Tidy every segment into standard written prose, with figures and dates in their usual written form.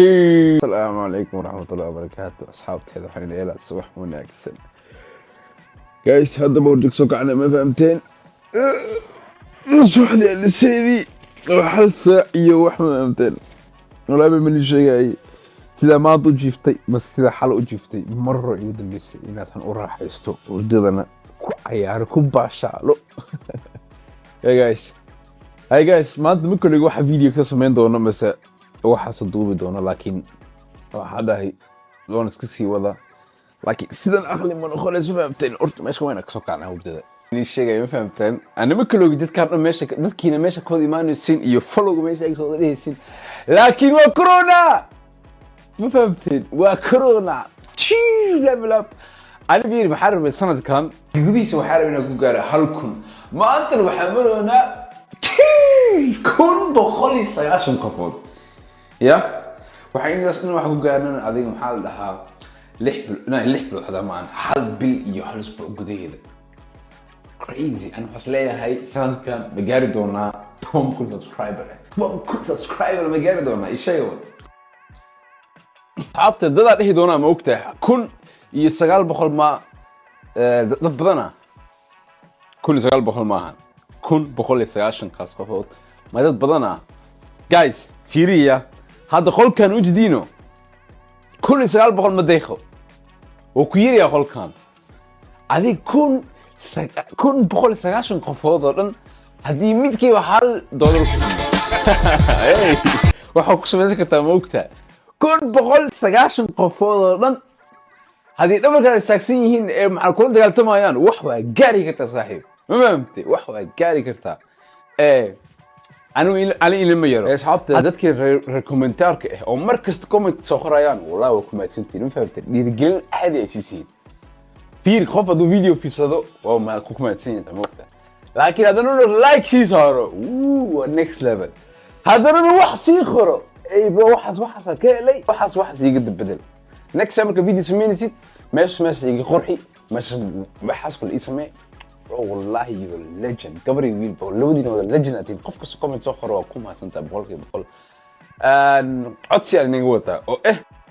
السلام عليكم ورحمة الله وبركاته أصحابتي هذا حين إلى الصبح وناكسن جايس هذا بورجيك سوق أنا ما فهمتين نصح لي على السيدي وحل ساعية وح ما فهمتين ولا بملي شيء جاي سيدا ما ضو جيفتي بس سيدا حلو جيفتي مرة يودن بيسي إنها أراح يستو ورددنا عيار كوباشالو يا جايس هاي جايس ما أنت ممكن يقول فيديو كسر من دونا بس waxaa saduubi doona laakiin waxaa dhahay loona iska sii wada laakiin sidan aqli ma noqonayso fahamteen horta meesha wayna ka soo kacnaa hurdada inay sheegay ma fahamteen anima kaloogi dadkaan dhan meesha dadkiina meesha kooda imaanaysiin iyo followga meesha ay soo dhahaysiin laakiin waa corona ma fahamteen waa corona level up ani biir maxaa rabay sanadkan gudihiisa waxaa rabay inaan ku gaaro 1,000 maanta waxaa maroonaa 1,190 qofood يا وحين الناس إنه واحد قارن عظيم حال لها لحبل هذا معن حال بيل يحلس بقديه crazy أنا حصليها هاي سنة كان بجاري دونا توم كل سبسكرايبر بجاري دونا إيش شيء هو تعبت ده ده دونا موقته كل يسجل بخل ما ضبطنا كل يسجل بخل ما كل بخل يسجل كاس قفوت ما ضبطنا guys فيريا هذا خل كان وجدينه كل سؤال بقول ما دايخه وكير يا خل كان هذه كون بقول سجاشن قفوضا هذه 100 كيلو حال دولار وحكش مسك تموكتا كون بقول سجاشن قفوضا هذه دبل كان ساكسين مع كل دقالته مايان وحوه جاري كرتا صاحب ما فهمتي وحوه جاري كرتا أنا علي لما يرى أصحابتي dadkii reer commentaarka ah oo markasta comment soo qorayaan wallahi waa ku maadsantiin ma fahamtay dhiirigelin aad ay siiseen fiir qof haduu video fiirsado waa ma ku maadsan yahay moogta laakiin hadana like sii saaro next level hadana wax sii qoro ay bro waxaas ka helay waxaas iga bedel next time ka video sameynaysid meesha iga qorxi waxaas kul ismee والله you're a legend قبري ويل بقول لودينا ولا legend أتين قف كسر كومنت صخرة وكم حسنت بقول عطسي على نجوته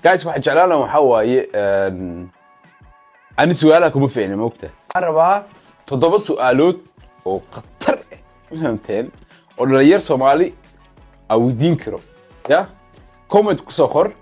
guys واحد جعلنا وحواي أنا سؤالكم فين موقته أربعة تضرب سؤالات وقطر فهمتين ولا ير سومالي أو دين كرو يا كومنت كسر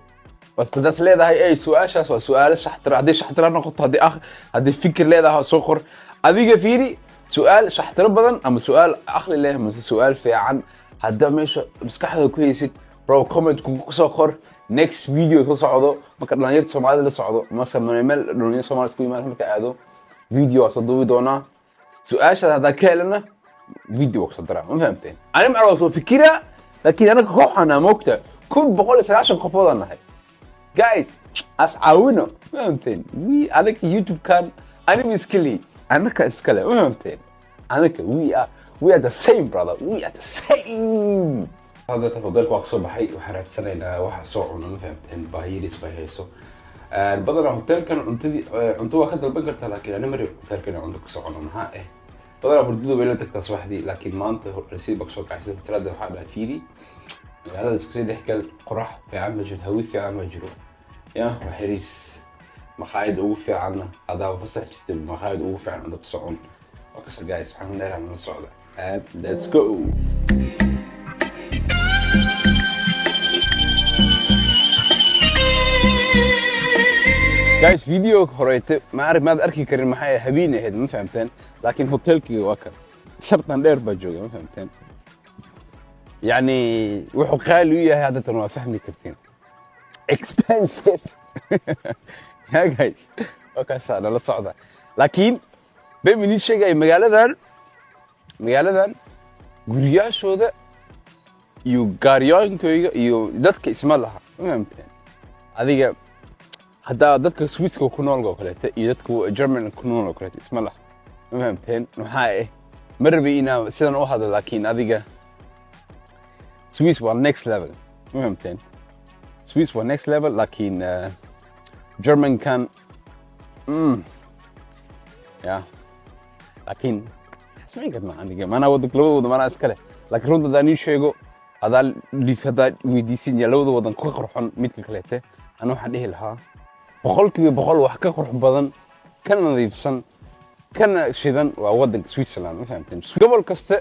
بس تدرس ليه ده هاي أي سؤال شاس وسؤال شحتر هذا نقطة هذه فكر ليه ده صخر adiga fiiri su'aal shaxtaro badan ama su'aal aqli leh ama su'aal fiican hadda meesha maskaxda ku haysid bro comment ku soo qor next video ku socdo marka dhalinyarada Soomaalida la socdo mase meel dhalinyarada Soomaalida isku yimaadaan marka aado video soo duubi doona su'aasha hadda ka helana video ku soo daraa ma fahamteen ani ma rabo fikira laakiin ana kooxana moogta 190 qofood anahay guys ascaawino fahamteen wi adag youtube kan ani miskili أنا كأسكالة ما فهمتين أنا we are the same brother we are the same هذا تفضلك وأقصى بحي وحرت سنة إلى واحد صوع ما فهمتين باهيريس باهيسو بدل هوتيل كان أنتوا وقت البقرة لكن أنا مري هوتيل كان عندك صوع ها بدل بردودو بيناتك تصوح دي لكن ما أنت رسيبك صوع عايز تتردد حاجة فيري هذا السكسي يحكي القرح في عام مجد هوي في عام مجرو يا وحريس مخايد اوفي عنا هذا فسح جدا مخايد اوفي عن عندك صعون وكسر جايز سبحان الله من الصعودة and let's go جايز فيديو هوريت ما أعرف ماذا أركي كريم محايا هبيني هيد ما فهمتين لكن هوتيلكي واكر سرطان دير بجوجة ما فهمتين يعني وحو خالي ويا هذا تنوى فهمي كرتين expensive يا جايز وكاسا لا صعدة لكن بمني شيء جاي مقالة غرياشوده يو غاريان كويga iyo dadka isma laha fahamteen adiga hada dadka Swiss-ka ku nool oo kale iyo dadka German ku nool oo kale isma laha fahamteen waxa marbi ina sidan u hada laakiin adiga Swiss waa next level fahamteen Swiss waa next level laakiin German كان يا لكن اسمعي قد ما عندي ما انا ودك لو ما انا اسكله لكن رد داني شيغو هذا ويديسين يا لوده ودن ku qarxon midka kaleete ana waxaan dhihi lahaa boqolkiiba boqol wax ka qurux badan kana nadiifsan kana shidan waa wadanka Switzerland ma fahamteen gobol kasta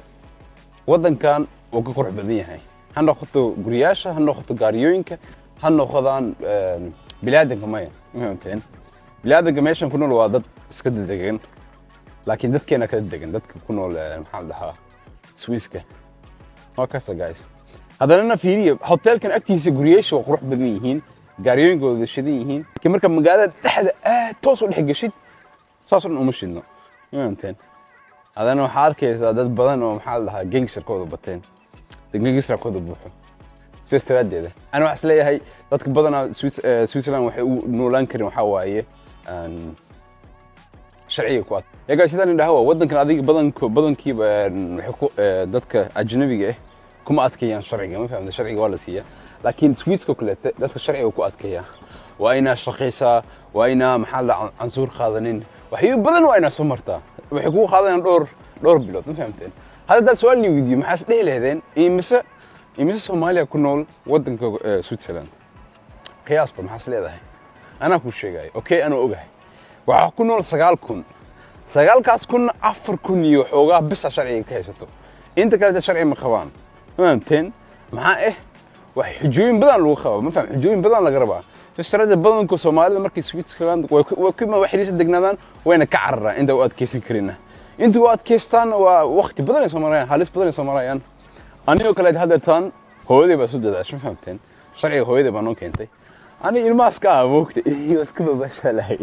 wadankan uu ka qurux badan yahay ha noqoto guriyaasha ha noqoto gaariyooyinka ha noqdaan bilaadanka ma fahamteen bilaadanka meeshan ku nool waa dad iska degan laakiin dadkeena kala degan dadka ku nool maxaa la dhahaa Swisska waa kaasa guys hadana fiiriyo hotelkan agtiisa guriyeesha waa qurux badan yihiin gaariyooyinkooda shidan yihiin marka magaalada dhexda toos u dhex gashid saas uma shidno fahamteen hadana waxa arkaysaa dad badan oo maxaa la dhahaa gangsterkooda bateen gangsterkooda buuxo sistradeeda ana wax leeyahay dadka badan Switzerland waxay u noolaan kareen waxa waaye sharciga ku yaga sidaan indhaha wadankan adiga badankiiba waxay ku dadka ajnabiga ah kuma adkeeyaan sharciga ma fahamta sharciga waa la siiyaa laakiin Swisska kale dadka sharciga ku adkeeyaa waa ina shaqeysaa waa ina maxaa la canshuur qaadanin waxay badan waa ina soo martaa waxay ku qaadanayaan dhowr bilood ma fahamteen hada su'aal ni weydiyo maxaa dhihi leedeen imise Soomaaliya ku nool wadanka Switzerland qiyaasba maxaa leedahay ana ku sheegay okay ana ogahay waxa ku nool 9,000 9,000 kun 4,000 iyo xoogaa bis sharciga ka haysato inta kale sharci ma qabaan fahamteen maxaa wax xujooyin badan lagu qabo ma faham xujooyin badan laga rabaa fisrada badanka Soomaalida markii Switzerland way kuma waxriisa degnaadaan wayna ka cararaan inta uu adkeysan karina inta uu adkeystaan waa waqti badan soo marayaan halis badan soo marayaan aniga kale hadda tan hooyaday baa soo dadaashay fahamteen sharciga hooyaday baa noo keentay ani ilmaas ka aboogtay iyo iska babashalay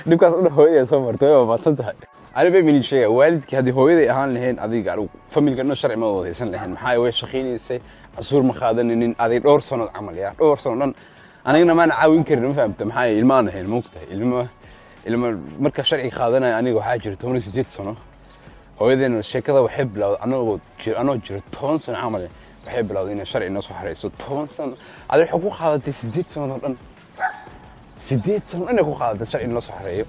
dhibkaas u hooyaday soo martay oo baatan tahay ani bay min sheegay waalidkii hadii hooyaday ahaan lahayn adiga familkana sharci ma wadaysan lahayn maxay way shaqeynaysaa casuur ma qaadanin adiga dhowr sano camal yaa dhowr sano dhan anigana ma caawin karin ma fahamta maxay ilmaan ahayn moogtahay ilma marka sharci qaadanay aniga waxa jirto 18 sano hooyadayna sheekada waxay bilowday anoo jiro 10 sano camal waxay bilowday inay sharci noo soo xareyso 10 sano adiga xuquuq qaadatay 8 sano dhan 8 sano inay ku qaadatay sharci noo soo xareeyo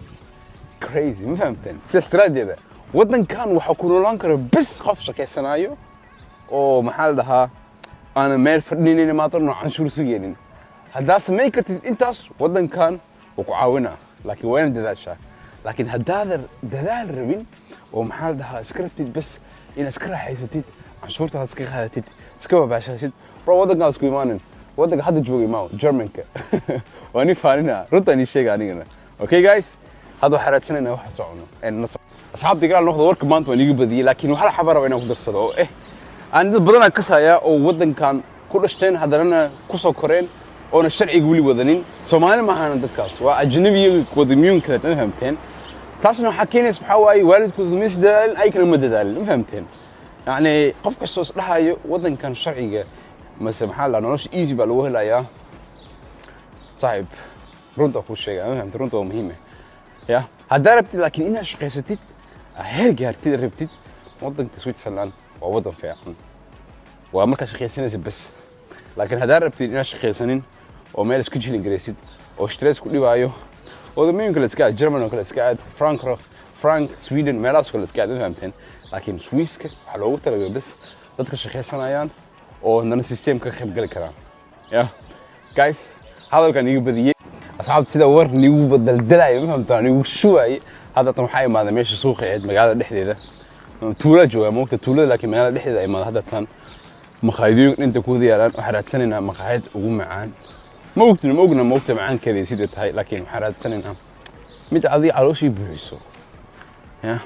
crazy ma fahamteen sistradeeda wadankan waxa ku noolaan kara bis qof shaqeysanayo oo maxaa la dhahaa ana meel fadhiinina ma tarno canshuur sugeelin hadaa sameey kartid intaas wadankan uu ku caawinaa laakiin waan dadaashaa laakiin hadaa dadaal rabin oo maxaa la dhahaa scripted bas in iska raaxaysatid canshuurta iska qaadatid iska babaashashid wadankan isku imaanin wadanka hadda joogay ma Germanka wani faanina runtan ii sheegay anigana okay guys هذا حراتنا واحد صعونه النص أصحاب تقرأ نأخذ ورك مانت ونيجي بدي لكن وحلا حبرة بينا كدر صدق أنا بدنا كسايا أو ودن كان كل شيء هذا لنا كوسو كورين أو الشرع يقولي ودنين سومالي ما هنا دكاس وأجنبي كودميون كذا فهمتين تاسنا حكينا سبحواي والد كودميس دال أي كلمة دال فهمتين يعني قف كسوس لها ودن كان شرعي مثلا محل أنا نش إيجي بالوه لا يا صاحب رنت أخو شيء فهمت رنت مهمة يا هذا ربتي لكن إنها شقيستي هير جارتي ربتي وضن سويسرلاند ووضن فعلا وما كشقيسين بس لكن هذا ربتي إنها شقيسين وما يسكتش الإنجليزي واشتريت كل بايو وضمين كل سكاد جرمن كل سكاد فرانك سويدن ملاس كل سكاد فهمتين لكن سويسك حلو ترى بس ضد كشقيسين أيان وعندنا سيستم كخيب قل كلام يا guys هذا كان يبدي أصحاب سيدا ور نيو بدل دلعي ما فهمت نيو شوي هذا طبعا حي ما هذا ماشي سوق عيد مقالة دحدي ده تولة جوا موقت تولة لكن مقالة دحدي ده ما هذا كان مخايدين أنت كودي الآن وحرات سنة مخايد وقوم معان موقت معان كذي سيدة هاي لكن حرات سنة متى عادي عروسي بيسو يا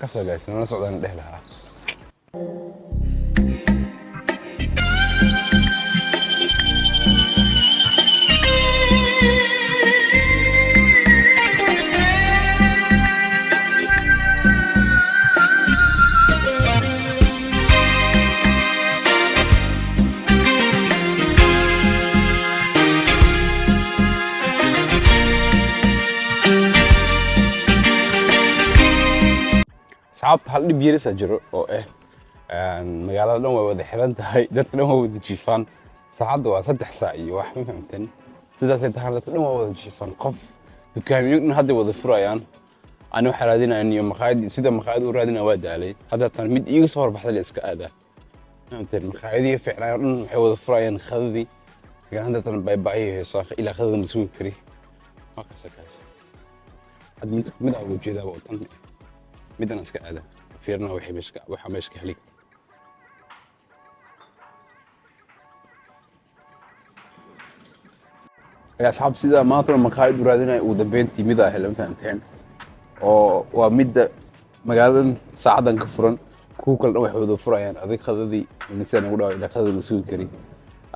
كسر جالس أنا صعد أنا دهلها أصحاب هل بيرس أجرو أو مقالة لهم وده حران تهاي دت لهم وده جيفان ساعد وصدق ساعي واحد فهمتني سيدا سيدا لهم وده جيفان قف دكان يمكن هذا وده فرايان أنا حرادين أن يوم مخايد سيدا مخايد ورادين أود عليه هذا كان مد يصور بحث الإسكاء هذا فهمت المقاعدية فعلا waxay wada furayaan khadadii gacan dadana baybaayo heesaa ilaa khadada ma sugi kari markaas kaas had mid aan ujeedaa waa tan midana iska aada fiirna waxa meeshka heli يا أصحاب سيدا ما طلع مقاعد ورادنا ودبين تيميدا هلا فهمتين oo waa midda magaaladan saacadan ka furan kuwa kale dhan waxay wada furayaan adig khadadii insan ugu dhaw ilaa khadada la sugi kari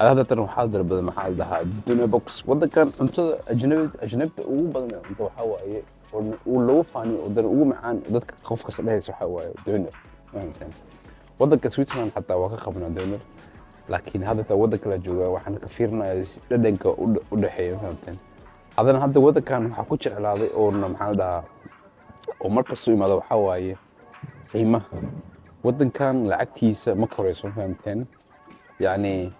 هذا ترى محاضرة بدل محل ده الدنيا بوكس وده كان أنت أجنبي وبدنا أنت وحواي ولو فاني ودنا ومعان وده خوف كسبه سحواي دينر فهمت وده كسويسرلاند حتى واقع خبنا دينر لكن هذا توده كلا جوا وحنا كفيرنا ددنك ودحيه فهمت هذا هذا وده كان waxa ku jeclaaday oo maxal da oo markaas uu imaado waxa waaye qiimaha wadankan lacagtiisa ma korayso fahmteen yani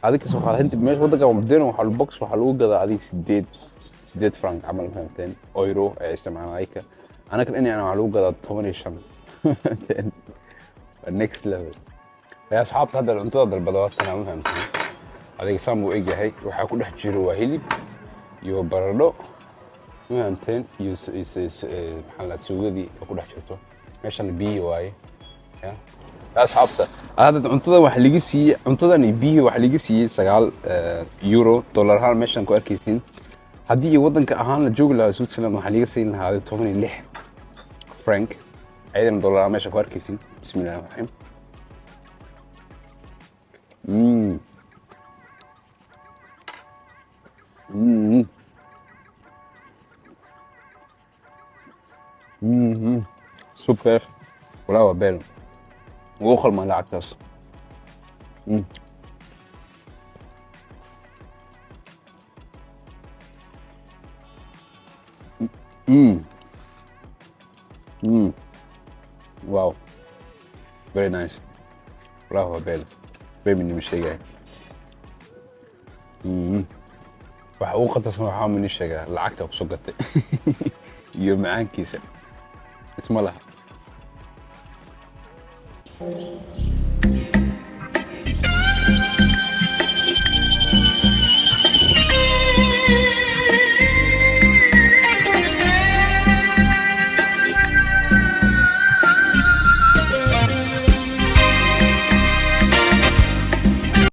adika soo qaad inta meesha wadanka wadana waxa box waxa lagu gadaa adig 8 franc amal fahmteen euro ay isticmaalayka anaka inaan waxa lagu gadaa 15 next level يا أصحاب هذا الانتظار البضوات كنا فهمتين هذا سامو إيجي هاي وحاكو دح جيرو واهيلي يو بردو فهمتين يس محلات سوقدي أكو دح جيرتو ماشان بي واي يا أصحاب هذا الانتظار وحليجي سي انتظار بي وحليجي سي سجال يورو دولار هال ماشان كو أركيسين هذه يودن كأهان الجوج لا سويسرلاند وحليجي سي هذا تومني لح فرانك أيضا دولار ماشان كو أركيسين بسم الله الرحمن الرحيم سوبر ولا هو بيل وخل ما لعبتاس واو very nice ولا هو بيل بيمني مش شيء waxa uu qatas waxa min sheega lacagta ku soo gatay iyo macaankiisa isma laha